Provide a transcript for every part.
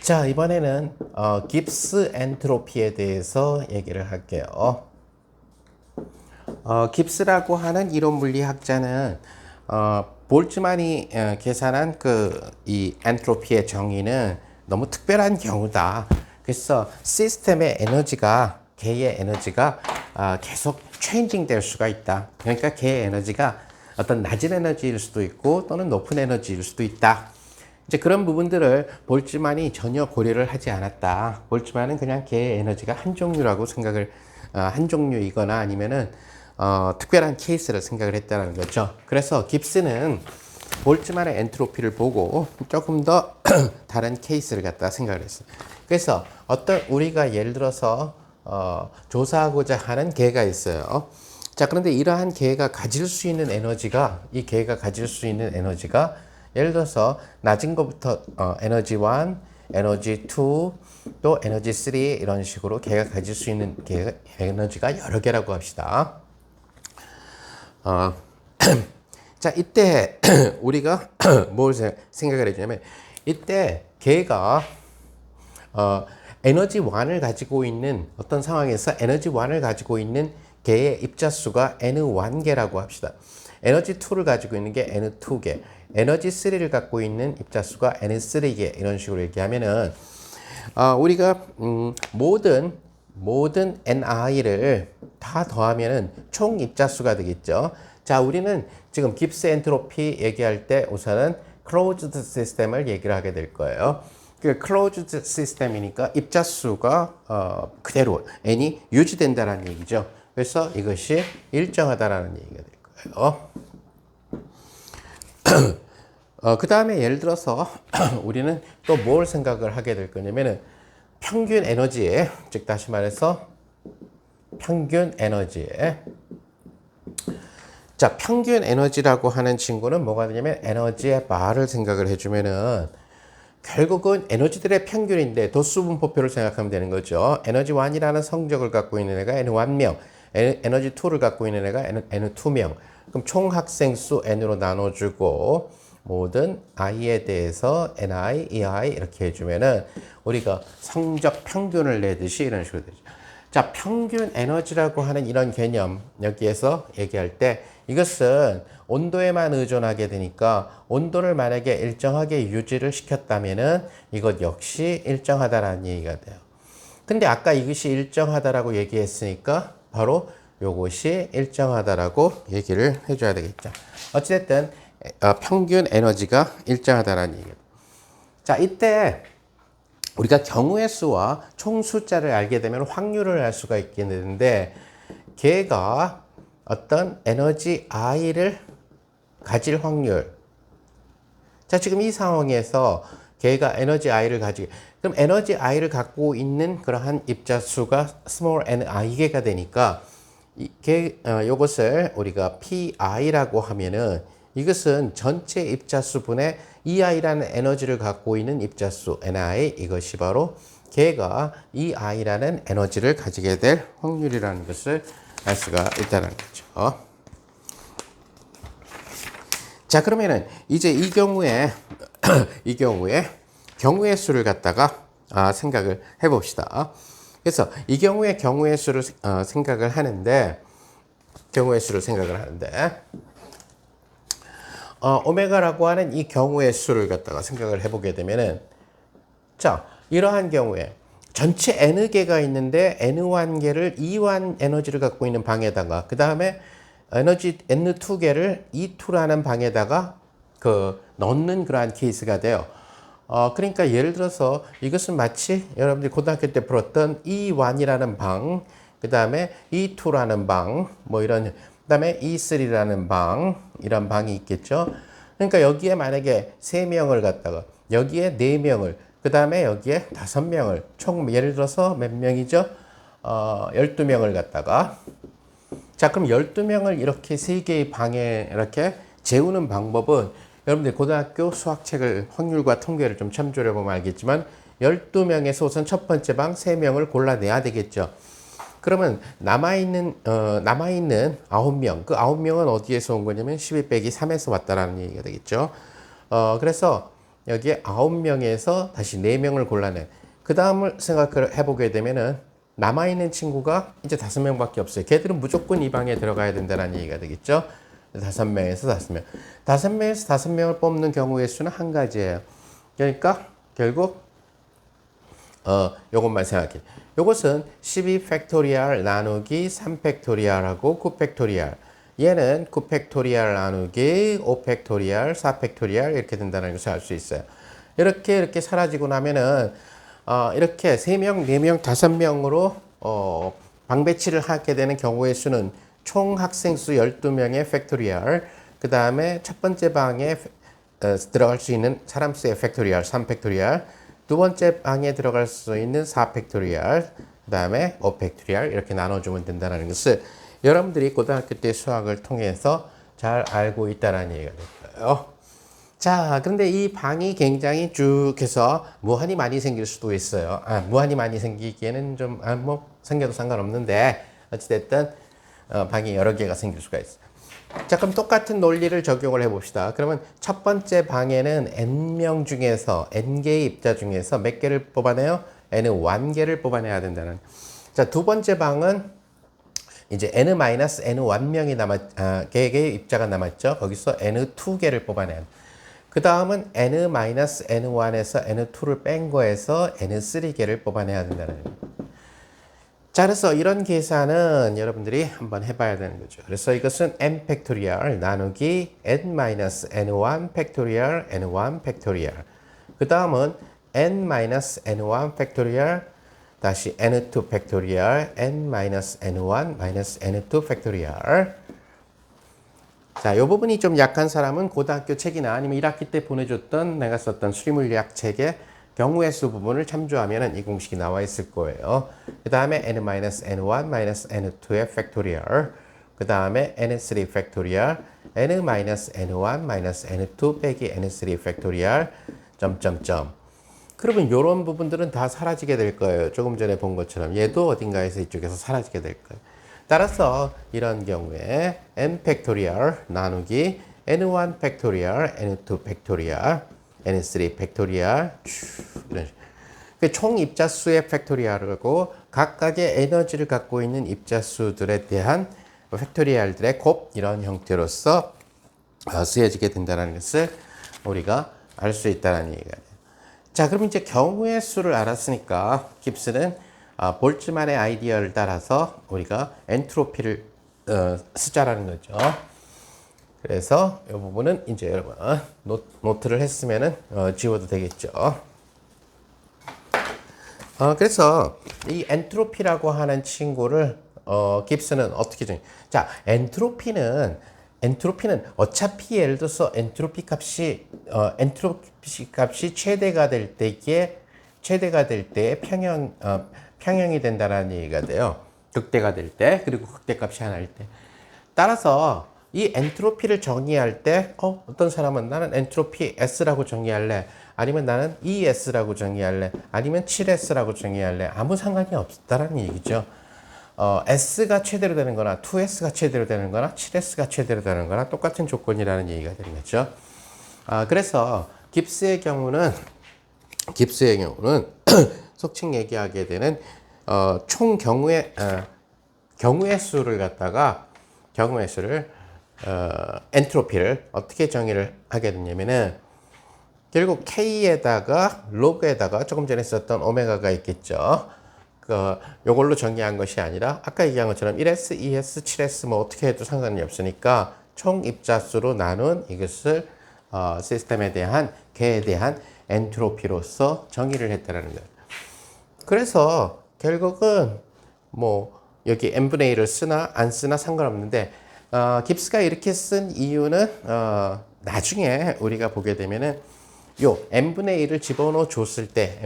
자, 이번에는 깁스 엔트로피에 대해서 얘기를 할게요. 깁스라고 하는 이론 물리학자는 볼츠만이 계산한 이 엔트로피의 정의는 너무 특별한 경우다. 그래서 시스템의 에너지가, 개의 에너지가 계속 체인징 될 수가 있다. 그러니까 개의 에너지가 어떤 낮은 에너지일 수도 있고 또는 높은 에너지일 수도 있다. 이제 그런 부분들을 볼츠만이 전혀 고려를 하지 않았다. 볼츠만은 그냥 개의 에너지가 한 종류라고 생각을, 한 종류이거나 아니면은 특별한 케이스를 생각을 했다는 거죠. 그래서 깁스는 볼츠만의 엔트로피를 보고 조금 더 다른 케이스를 갖다 생각을 했어요. 그래서 우리가 예를 들어서 조사하고자 하는 개가 있어요. 자, 그런데 이러한 개가 가질 수 있는 에너지가, 이 개가 가질 수 있는 에너지가 예를 들어서 낮은 것부터 에너지 1, 에너지 2, 또 에너지 3 이런 식으로 개가 가질 수 있는 에너지가 여러 개라고 합시다. 자, 이때 우리가 뭘 생각을 해주냐면 이때 개가 에너지 1을 가지고 있는 어떤 상황에서 에너지 1을 가지고 있는 개의 입자수가 N1개라고 합시다. 에너지 2를 가지고 있는 게 N2개, 에너지 3를 갖고 있는 입자수가 N3개 이런 식으로 얘기하면은 우리가 모든 Ni를 다 더하면은 총 입자수가 되겠죠. 자, 우리는 지금 깁스 엔트로피 얘기할 때 우선은 closed 시스템을 얘기를 하게 될 거예요. 그 closed 시스템이니까 입자수가 그대로 N이 유지된다는 얘기죠. 그래서 이것이 일정하다라는 얘기가 될 거예요. 그 다음에 예를 들어서 우리는 또 뭘 생각을 하게 될 거냐면은 평균 에너지에, 즉 다시 말해서 평균 에너지에, 자, 평균 에너지라고 하는 친구는 뭐가 되냐면 에너지의 바를 생각을 해주면은 결국은 에너지들의 평균인데 도수 분포표를 생각하면 되는 거죠. 에너지 1이라는 성적을 갖고 있는 애가 N1명, 에너지 2를 갖고 있는 애가 N2명. 그럼 총 학생 수 N으로 나눠주고 모든 I에 대해서 NI, EI 이렇게 해주면은 우리가 성적 평균을 내듯이 이런 식으로 되죠. 자, 평균 에너지라고 하는 이런 개념 여기에서 얘기할 때 이것은 온도에만 의존하게 되니까 온도를 만약에 일정하게 유지를 시켰다면은 이것 역시 일정하다라는 얘기가 돼요. 근데 아까 이것이 일정하다라고 얘기했으니까 바로 요것이 일정하다라고 얘기를 해줘야 되겠죠. 어찌됐든 평균 에너지가 일정하다라는 얘기예요. 자, 이때 우리가 경우의 수와 총 숫자를 알게 되면 확률을 알 수가 있겠는데 걔가 어떤 에너지 I를 가질 확률. 자, 지금 이 상황에서 걔가 에너지 I를 가지고, 그럼 에너지 I를 갖고 있는 그러한 입자수가 small n I개가 되니까 요것을 우리가 PI라고 하면은 이것은 전체 입자수분의 EI라는 에너지를 갖고 있는 입자수 NI, 이것이 바로 걔가 EI라는 에너지를 가지게 될 확률이라는 것을 알 수가 있다는 거죠. 자, 그러면은 이제 이 경우에 경우의 수를 갖다가 생각을 해봅시다. 그래서 이 경우에 경우의 수를 생각을 하는데 오메가라고 하는 이 경우의 수를 갖다가 생각을 해보게 되면은 자, 이러한 경우에 전체 N개가 있는데 N1개를 E1 에너지를 갖고 있는 방에다가 그 다음에 에너지 N2개를 E2라는 방에다가 넣는 그러한 케이스가 돼요. 그러니까 예를 들어서 이것은 마치 여러분들이 고등학교 때 풀었던 E1이라는 방, 그 다음에 E2라는 방, 뭐 이런, 그 다음에 E3라는 방, 이런 방이 있겠죠. 그러니까 여기에 만약에 3명을 갖다가 여기에 4명을, 그 다음에 여기에 5명을, 총 예를 들어서 몇 명이죠? 12명을 갖다가 자, 그럼 12명을 이렇게 3개의 방에 이렇게 재우는 방법은 여러분들 고등학교 수학책을 확률과 통계를 좀 참조해 보면 알겠지만 12명에서 우선 첫 번째 방 3명을 골라내야 되겠죠. 그러면 남아있는 9명, 그 9명은 어디에서 온 거냐면 12 빼기 3에서 왔다라는 얘기가 되겠죠. 그래서 여기에 9명에서 다시 4명을 골라낸 그 다음을 생각을 해보게 되면은 남아있는 친구가 이제 5명밖에 없어요. 걔들은 무조건 이 방에 들어가야 된다는 얘기가 되겠죠. 5명에서 5명. 5명에서 5명을 뽑는 경우의 수는 한 가지예요. 그러니까 결국 요것만 생각해. 요것은 12 팩토리얼 나누기 3 팩토리얼하고 9 팩토리얼. 얘는 9 팩토리얼 나누기 5 팩토리얼, 4 팩토리얼 이렇게 된다는 것을 알 수 있어요. 이렇게 사라지고 나면은 이렇게 3명, 4명, 5명으로 방 배치를 하게 되는 경우의 수는 총 학생 수 12명의 팩토리얼, 그 다음에 첫 번째 방에 들어갈 수 있는 사람 수의 팩토리얼, 3 팩토리얼, 두 번째 방에 들어갈 수 있는 4 팩토리얼, 그 다음에 5 팩토리얼 이렇게 나눠주면 된다는 것을 여러분들이 고등학교 때 수학을 통해서 잘 알고 있다는 얘기가 될까요? 자, 그런데 이 방이 굉장히 쭉 해서 무한히 많이 생길 수도 있어요. 무한히 많이 생기기에는 좀, 생겨도 상관없는데, 어찌됐든, 방이 여러 개가 생길 수가 있어요. 자, 그럼 똑같은 논리를 적용을 해봅시다. 그러면 첫 번째 방에는 n명 중에서, n개의 입자 중에서 몇 개를 뽑아내요? n은 1개를 뽑아내야 된다는. 자, 두 번째 방은 이제 n-n1명이 개의 입자가 남았죠. 거기서 n2개를 뽑아내야 돼. 그 다음은 n-n1에서 n2를 뺀 거에서 n3개를 뽑아내야 된다는 거예요. 자, 그래서 이런 계산은 여러분들이 한번 해봐야 되는 거죠. 그래서 이것은 n 팩토리얼 나누기 n-n1 팩토리얼 n1 팩토리얼. 그 다음은 n-n1 팩토리얼 다시 n2 팩토리얼 n-n1 n2 팩토리얼. 자, 이 부분이 좀 약한 사람은 고등학교 책이나 아니면 1학기 때 보내줬던 내가 썼던 수리물리학 책의 경우의 수 부분을 참조하면 이 공식이 나와 있을 거예요. 그 다음에 n-n1 n2의 팩토리얼, 그 다음에 n3 팩토리얼, n-n1 n2 빼기 n3 팩토리얼, 점점점. 그러면 이런 부분들은 다 사라지게 될 거예요. 조금 전에 본 것처럼 얘도 어딘가에서 이쪽에서 사라지게 될 거예요. 따라서 이런 경우에 n 팩토리얼 나누기 n1 팩토리얼, n2 팩토리얼, n3 팩토리얼 총 입자수의 팩토리얼하고 각각의 에너지를 갖고 있는 입자수들에 대한 팩토리얼들의 곱 이런 형태로서 쓰여지게 된다는 것을 우리가 알 수 있다는 얘기가 돼요. 자, 그럼 이제 경우의 수를 알았으니까 깁스는 볼츠만의 아이디어를 따라서 우리가 엔트로피를 쓰자라는 거죠. 그래서 이 부분은 이제 여러분 노트를 했으면은 지워도 되겠죠. 그래서 이 엔트로피라고 하는 친구를 깁스는 어떻게 정해? 자, 엔트로피는 어차피 예를 들어서 엔트로피 값이 최대가 될 때에 평형이 된다는 얘기가 돼요. 극대가 될 때, 그리고 극대값이 하나일 때. 따라서 이 엔트로피를 정의할 때 어떤 사람은 나는 엔트로피 S라고 정의할래, 아니면 나는 ES라고 정의할래, 아니면 7S라고 정의할래, 아무 상관이 없다라는 얘기죠. S가 최대로 되는 거나 2S가 최대로 되는 거나 7S가 최대로 되는 거나 똑같은 조건이라는 얘기가 되는 거죠. 그래서 깁스의 경우는 속칭 얘기하게 되는 총 경우의 수를 엔트로피를 어떻게 정의를 하게 되냐면은 결국 K에다가 로그에다가 조금 전에 썼던 오메가가 있겠죠. 요걸로 정의한 것이 아니라 아까 얘기한 것처럼 1S, 2S, 7S 뭐 어떻게 해도 상관이 없으니까 총 입자수로 나눈 이것을 시스템에 대한 개에 대한 엔트로피로서 정의를 했다는 거예요. 그래서 결국은 뭐 여기 n분의 1을 쓰나 안 쓰나 상관없는데 깁스가 이렇게 쓴 이유는 나중에 우리가 보게 되면은 요 n분의 1을 집어넣어 줬을 때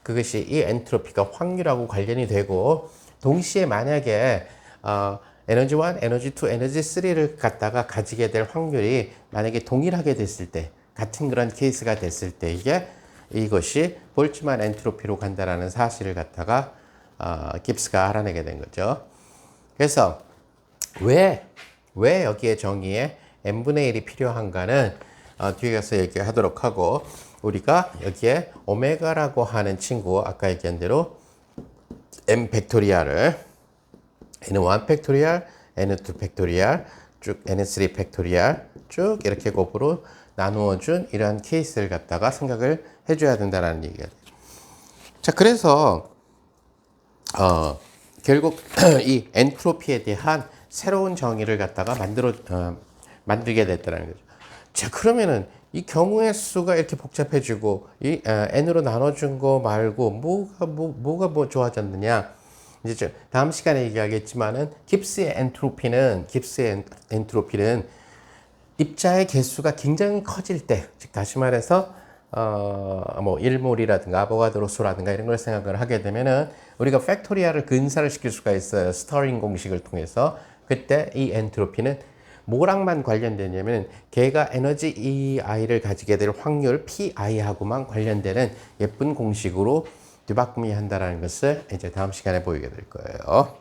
그것이 이 엔트로피가 확률하고 관련이 되고 동시에 만약에 에너지 1, 에너지 2, 에너지 3를 갖다가 가지게 될 확률이 만약에 동일하게 됐을 때 같은 그런 케이스가 됐을 때 이것이 볼츠만 엔트로피로 간다라는 사실을 갖다가 깁스가 알아내게 된 거죠. 그래서 왜 여기에 정의에 n분의 1이 필요한가는 뒤에 가서 얘기하도록 하고, 우리가 여기에 오메가라고 하는 친구, 아까 얘기한 대로 m 팩토리얼을 n1 팩토리얼, n2 팩토리얼, 쭉 n3 팩토리얼 쭉 이렇게 곱으로 나누어 준 이러한 케이스를 갖다가 생각을 해줘야 된다는 얘기가 돼요. 자, 그래서 결국 이 엔트로피에 대한 새로운 정의를 갖다가 만들게 됐다는 거죠. 자, 그러면은 이 경우의 수가 이렇게 복잡해지고 이 n으로 나눠준 거 말고 뭐가 좋아졌느냐? 이제 다음 시간에 얘기하겠지만은 깁스의 엔트로피는 입자의 개수가 굉장히 커질 때, 즉 다시 말해서 뭐 일몰이라든가 아보가드로수라든가 이런 걸 생각을 하게 되면은 우리가 팩토리얼을 근사를 시킬 수가 있어요. 스터링 공식을 통해서. 그때 이 엔트로피는 뭐랑만 관련되냐면 걔가 에너지 EI를 가지게 될 확률 PI하고만 관련되는 예쁜 공식으로 뒤바꿈이 한다는 것을 이제 다음 시간에 보이게 될 거예요.